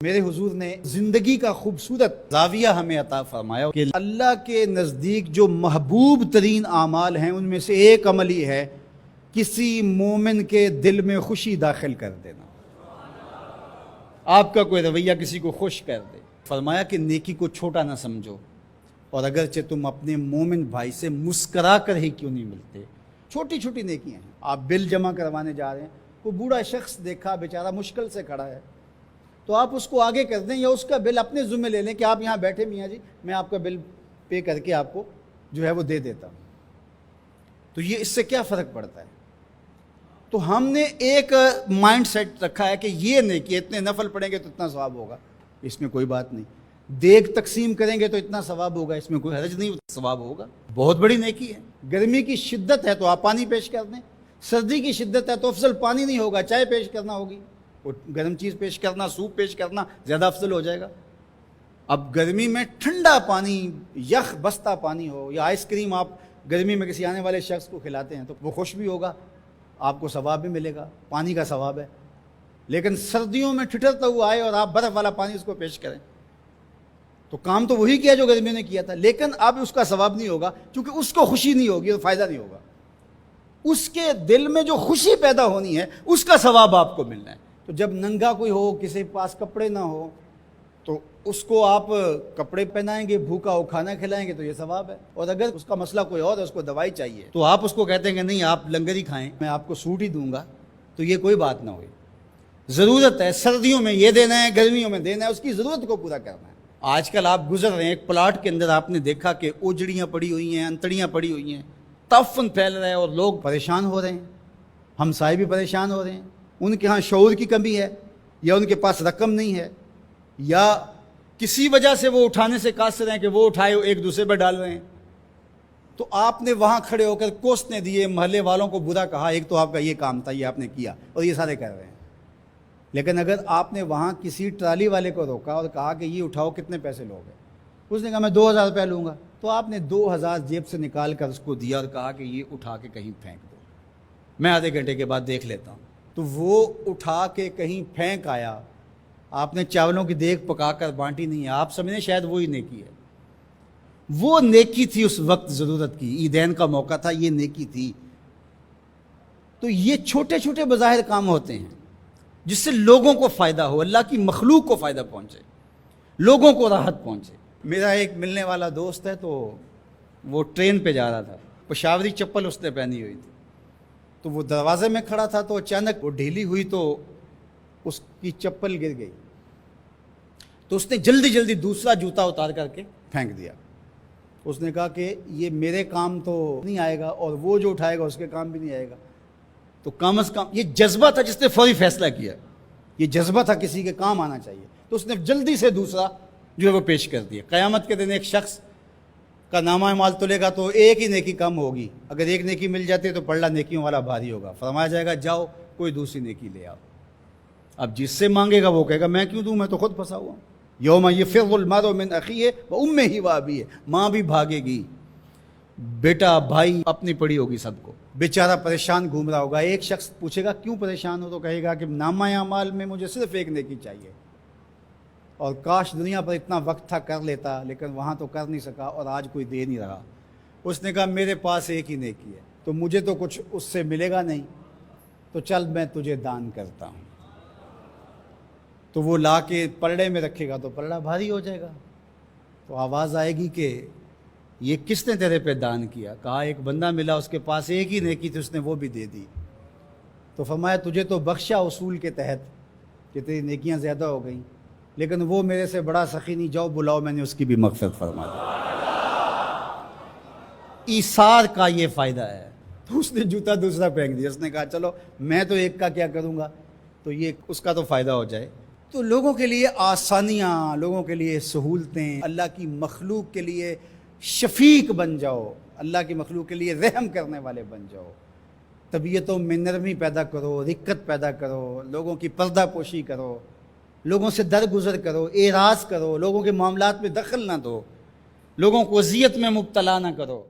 میرے حضور نے زندگی کا خوبصورت زاویہ ہمیں عطا فرمایا کہ اللہ کے نزدیک جو محبوب ترین اعمال ہیں ان میں سے ایک عمل ہی ہے کسی مومن کے دل میں خوشی داخل کر دینا۔ آپ کا کوئی رویہ کسی کو خوش کر دے۔ فرمایا کہ نیکی کو چھوٹا نہ سمجھو، اور اگرچہ تم اپنے مومن بھائی سے مسکرا کر ہی کیوں نہیں ملتے، چھوٹی چھوٹی نیکیاں ہیں۔ آپ بل جمع کروانے جا رہے ہیں، کوئی بوڑھا شخص دیکھا بیچارہ مشکل سے کھڑا ہے، تو آپ اس کو آگے کر دیں یا اس کا بل اپنے ذمہ لے لیں کہ آپ یہاں بیٹھے میاں جی، میں آپ کا بل پے کر کے آپ کو جو ہے وہ دے دیتا ہوں۔ تو یہ اس سے کیا فرق پڑتا ہے؟ تو ہم نے ایک مائنڈ سیٹ رکھا ہے کہ یہ نیکی اتنے نفل پڑھیں گے تو اتنا ثواب ہوگا، اس میں کوئی بات نہیں۔ دیگ تقسیم کریں گے تو اتنا ثواب ہوگا، اس میں کوئی حرج نہیں، ثواب ہوگا۔ بہت بڑی نیکی ہے۔ گرمی کی شدت ہے تو آپ پانی پیش کر دیں، سردی کی شدت ہے تو افضل پانی نہیں ہوگا، چائے پیش کرنا ہوگی، گرم چیز پیش کرنا، سوپ پیش کرنا زیادہ افضل ہو جائے گا۔ اب گرمی میں ٹھنڈا پانی، یخ بستہ پانی ہو، یا آئس کریم آپ گرمی میں کسی آنے والے شخص کو کھلاتے ہیں تو وہ خوش بھی ہوگا، آپ کو ثواب بھی ملے گا، پانی کا ثواب ہے۔ لیکن سردیوں میں ٹھٹرتا ہوا آئے اور آپ برف والا پانی اس کو پیش کریں تو کام تو وہی کیا جو گرمیوں نے کیا تھا، لیکن اب اس کا ثواب نہیں ہوگا، کیونکہ اس کو خوشی نہیں ہوگی تو فائدہ نہیں ہوگا۔ اس کے دل میں جو خوشی پیدا ہونی ہے اس کا ثواب آپ کو ملنا ہے۔ تو جب ننگا کوئی ہو، کسی پاس کپڑے نہ ہو، تو اس کو آپ کپڑے پہنائیں گے، بھوکا ہو کھانا کھلائیں گے تو یہ ثواب ہے۔ اور اگر اس کا مسئلہ کوئی اور ہے، اس کو دوائی چاہیے، تو آپ اس کو کہتے ہیں کہ نہیں آپ لنگر ہی کھائیں، میں آپ کو سوٹ ہی دوں گا، تو یہ کوئی بات نہ ہوئی۔ ضرورت ہے سردیوں میں یہ دینا ہے، گرمیوں میں دینا ہے، اس کی ضرورت کو پورا کرنا ہے۔ آج کل آپ گزر رہے ہیں ایک پلاٹ کے اندر، آپ نے دیکھا کہ اوجڑیاں پڑی ہوئی ہیں، انتڑیاں پڑی ہوئی ہیں، تعفن پھیل رہا ہے اور لوگ پریشان ہو رہے ہیں، ہمسائے بھی پریشان ہو رہے ہیں۔ ان کے ہاں شعور کی کمی ہے، یا ان کے پاس رقم نہیں ہے، یا کسی وجہ سے وہ اٹھانے سے قاصر ہیں کہ وہ اٹھائے ایک دوسرے پر ڈال رہے ہیں۔ تو آپ نے وہاں کھڑے ہو کر کوسنے دیے، محلے والوں کو برا کہا، ایک تو آپ کا یہ کام تھا، یہ آپ نے کیا اور یہ سارے کر رہے ہیں۔ لیکن اگر آپ نے وہاں کسی ٹرالی والے کو روکا اور کہا کہ یہ اٹھاؤ، کتنے پیسے لوگے؟ اس نے کہا میں 2000 روپے لوں گا، تو آپ نے 2000 جیب سے نکال کر اس کو دیا اور کہا کہ یہ اٹھا کے کہیں پھینک دو، میں آدھے گھنٹے کے بعد دیکھ لیتا ہوں۔ تو وہ اٹھا کے کہیں پھینک آیا، آپ نے چاولوں کی دیگ پکا کر بانٹی نہیں ہے، آپ سمجھیں شاید وہی نیکی ہے۔ وہ نیکی تھی اس وقت ضرورت کی، عیدین کا موقع تھا، یہ نیکی تھی۔ تو یہ چھوٹے چھوٹے بظاہر کام ہوتے ہیں جس سے لوگوں کو فائدہ ہو، اللہ کی مخلوق کو فائدہ پہنچے، لوگوں کو راحت پہنچے۔ میرا ایک ملنے والا دوست ہے، تو وہ ٹرین پہ جا رہا تھا، پشاوری چپل اس نے پہنی ہوئی تھی، تو وہ دروازے میں کھڑا تھا، تو اچانک وہ ڈھیلی ہوئی تو اس کی چپل گر گئی، تو اس نے جلدی جلدی دوسرا جوتا اتار کر کے پھینک دیا۔ اس نے کہا کہ یہ میرے کام تو نہیں آئے گا، اور وہ جو اٹھائے گا اس کے کام بھی نہیں آئے گا، تو کم از کم یہ جذبہ تھا جس نے فوری فیصلہ کیا، یہ جذبہ تھا کسی کے کام آنا چاہیے، تو اس نے جلدی سے دوسرا جو ہے وہ پیش کر دیا۔ قیامت کے دن ایک شخص کا نامہ اعمال تلے گا تو ایک ہی نیکی کم ہوگی، اگر ایک نیکی مل جاتی ہے تو پلڑا نیکیوں والا بھاری ہوگا، فرمایا جائے گا جاؤ کوئی دوسری نیکی لے آؤ۔ اب جس سے مانگے گا وہ کہے گا میں کیوں دوں، میں تو خود پھنسا ہوا ہوں۔ یوم یفر المرء من اخیہ وامہ وابیہ، ماں بھی بھاگے گی، بیٹا بھائی اپنی پڑی ہوگی، سب کو بیچارہ پریشان گھوم رہا ہوگا۔ ایک شخص پوچھے گا کیوں پریشان ہو، تو کہے گا کہ نامہ اعمال میں مجھے صرف ایک نیکی چاہیے، اور کاش دنیا پر اتنا وقت تھا کر لیتا، لیکن وہاں تو کر نہیں سکا اور آج کوئی دے نہیں رہا۔ اس نے کہا میرے پاس ایک ہی نیکی ہے، تو مجھے تو کچھ اس سے ملے گا نہیں، تو چل میں تجھے دان کرتا ہوں۔ تو وہ لا کے پلڑے میں رکھے گا تو پلڑا بھاری ہو جائے گا، تو آواز آئے گی کہ یہ کس نے تیرے پہ دان کیا؟ کہا ایک بندہ ملا، اس کے پاس ایک ہی نیکی تھی، اس نے وہ بھی دے دی۔ تو فرمایا تجھے تو بخشا اصول کے تحت کہ تیری نیکیاں زیادہ ہو گئیں، لیکن وہ میرے سے بڑا سخی نہیں، جاؤ بلاؤ، میں نے اس کی بھی مغفرت فرما دی۔ ایثار کا یہ فائدہ ہے۔ تو اس نے جوتا دوسرا پھینک دیا، اس نے کہا چلو میں تو ایک کا کیا کروں گا، تو یہ اس کا تو فائدہ ہو جائے۔ تو لوگوں کے لیے آسانیاں، لوگوں کے لیے سہولتیں، اللہ کی مخلوق کے لیے شفیق بن جاؤ، اللہ کی مخلوق کے لیے رحم کرنے والے بن جاؤ، طبیعتوں میں نرمی پیدا کرو، رقت پیدا کرو، لوگوں کی پردہ پوشی کرو، لوگوں سے درگزر کرو، اعراض کرو، لوگوں کے معاملات میں دخل نہ دو، لوگوں کو اذیت میں مبتلا نہ کرو۔